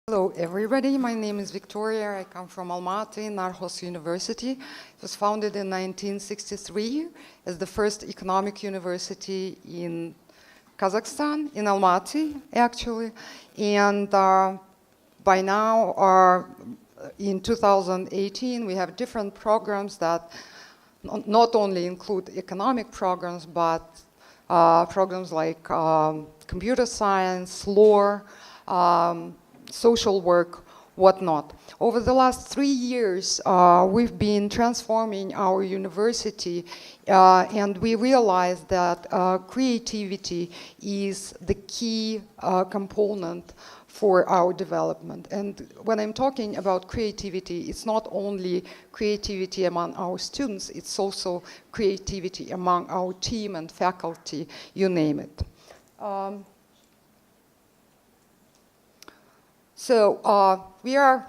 Hello everybody, my name is Viktoriya. I come from Almaty, Narxoz University. It was founded in 1963 as the first economic university in Kazakhstan, in Almaty actually. And by now, in 2018, we have different programs that not only include economic programs, but programs like computer science, law, social work, whatnot. Over the last 3 years, we've been transforming our university, and we realized that creativity is the key component for our development. And when I'm talking about creativity, it's not only creativity among our students, it's also creativity among our team and faculty, you name it. So we are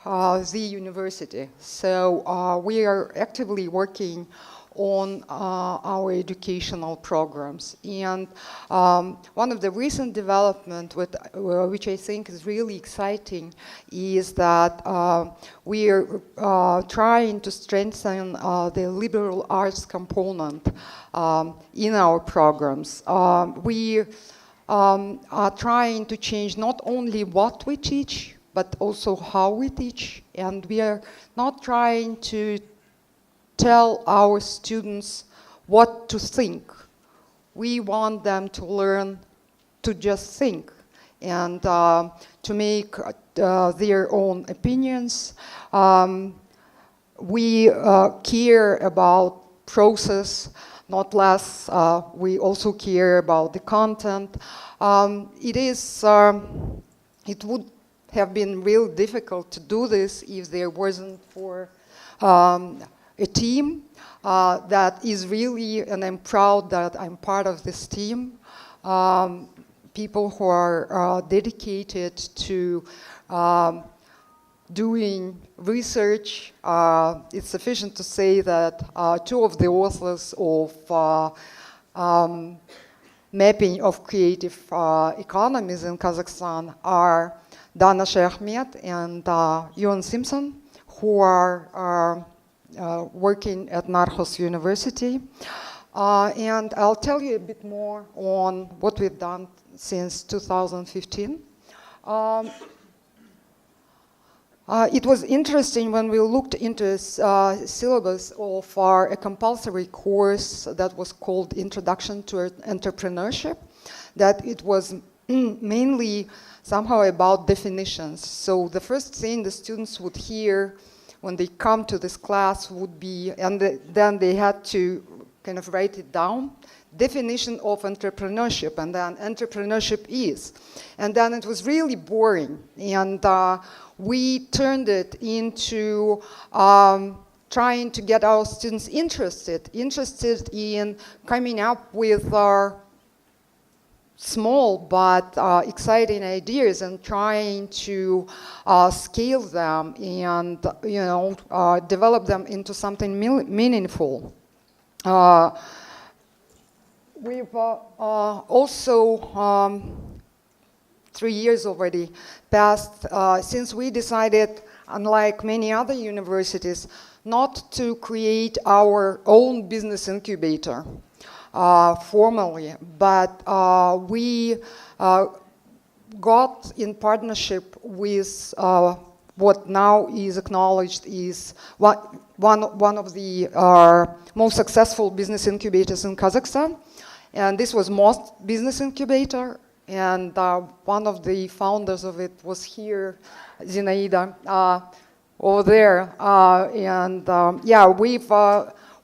the university, so we are actively working on our educational programs. And one of the recent developments which I think is really exciting is that we are trying to strengthen the liberal arts component in our programs. We are trying to change not only what we teach, but also how we teach. And we are not trying to tell our students what to think. We want them to learn to just think and to make their own opinions. We care about process. Not less, we also care about the content. It would have been real difficult to do this if there wasn't for a team that is really, and I'm proud that I'm part of this team, people who are dedicated to doing research. It's sufficient to say that two of the authors of mapping of creative economies in Kazakhstan are Dana Ahmed and Ewan Simpson, who are working at Narxoz University. And I'll tell you a bit more on what we've done since 2015. It was interesting when we looked into syllabus of a compulsory course that was called Introduction to Entrepreneurship, that it was mainly somehow about definitions. So the first thing the students would hear when they come to this class would be, and then they had to kind of write it down, definition of entrepreneurship, and then entrepreneurship is. And then it was really boring. And we turned it into trying to get our students interested in coming up with small but exciting ideas and trying to scale them and develop them into something meaningful. We've also 3 years already passed since we decided, unlike many other universities, not to create our own business incubator formally, but we got in partnership with what now is acknowledged is one of the most successful business incubators in Kazakhstan. And this was Most Business Incubator. And one of the founders of it was here, Zinaida, over there.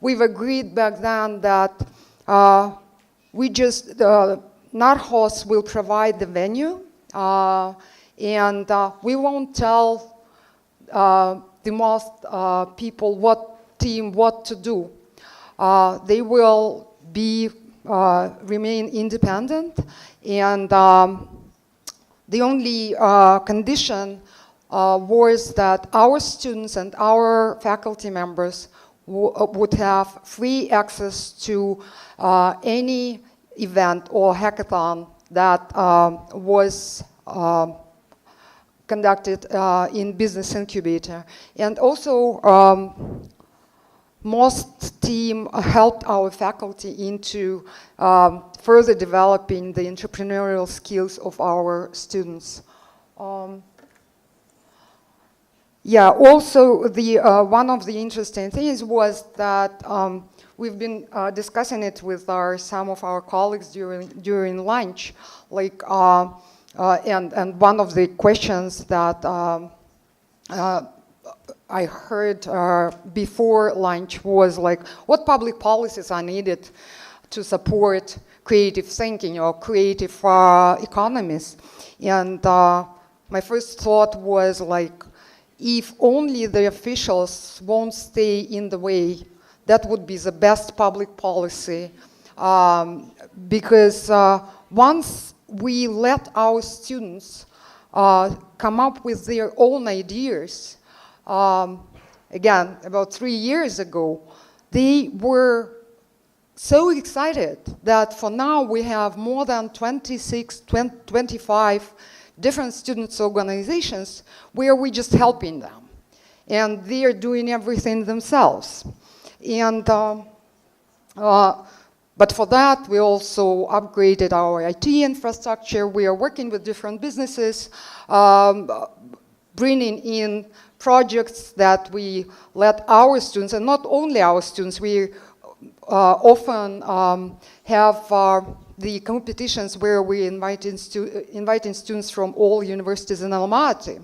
We've agreed back then that Narxoz will provide the venue, and we won't tell the most people what to do. They will remain independent. And the only condition was that our students and our faculty members would have free access to any event or hackathon that was conducted in Business Incubator. And also, most team helped our faculty into further developing the entrepreneurial skills of our students. Yeah, also the one of the interesting things was that we've been discussing it with some of our colleagues during lunch, like, and one of the questions that I heard before lunch was like, what public policies are needed to support creative thinking or creative economies? And my first thought was like, if only the officials won't stay in the way, that would be the best public policy. Because once we let our students come up with their own ideas, again, about 3 years ago, they were so excited that for now we have more than 25 different students' organizations where we're just helping them. And they are doing everything themselves. And, but for that, we also upgraded our IT infrastructure. We are working with different businesses, bringing in projects that we let our students, and not only our students, we often have the competitions where we inviting students from all universities in Almaty.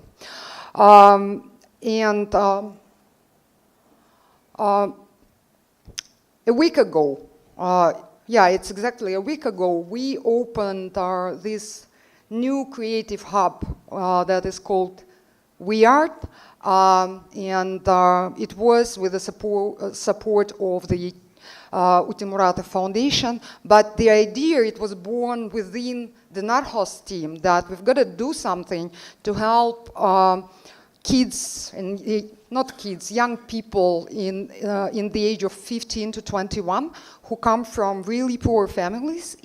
A week ago, yeah, it's exactly a week ago, we opened this new creative hub that is called WeArt, and it was with the support of the Utimurata Foundation, but the idea, it was born within the Narxoz team that we've got to do something to help kids, and not kids, young people in the age of 15 to 21 who come from really poor families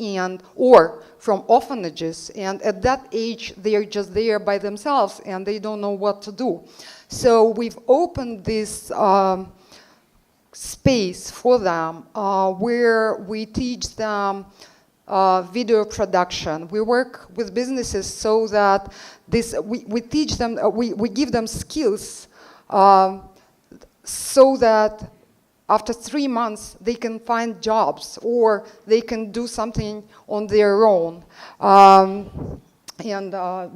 or from orphanages, and at that age they're just there by themselves and they don't know what to do. So we've opened this space for them where we teach them video production. We work with businesses so that we teach them, we give them skills so that after 3 months they can find jobs or they can do something on their own. And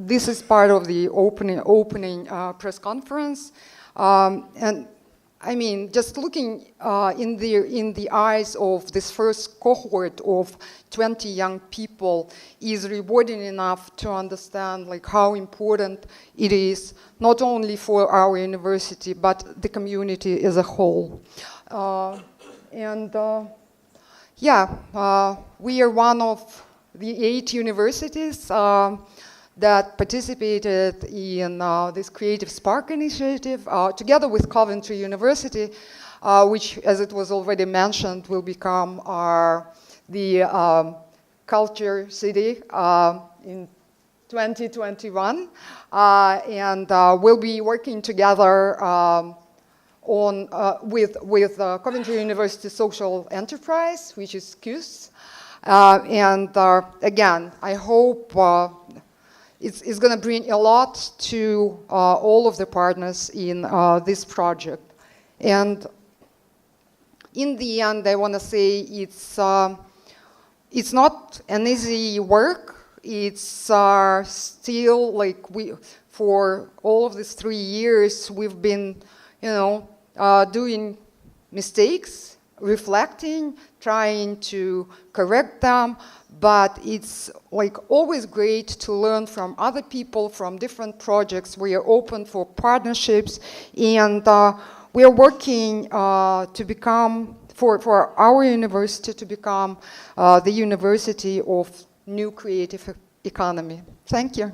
this is part of the opening press conference. And I mean, just looking in the eyes of this first cohort of 20 young people is rewarding enough to understand like how important it is, not only for our university, but the community as a whole. We are one of the 8 universities that participated in this Creative Spark initiative, together with Coventry University, which, as it was already mentioned, will become the culture city in 2021. And we'll be working together with Coventry University Social Enterprise, which is CUS. Again, I hope it's going to bring a lot to all of the partners in this project. And in the end, I want to say it's not an easy work. It's still like for all of these 3 years, we've been, doing mistakes, reflecting, trying to correct them. But it's like always great to learn from other people, from different projects. We are open for partnerships, and we are working to become, for our university to become the university of new creative economy. Thank you.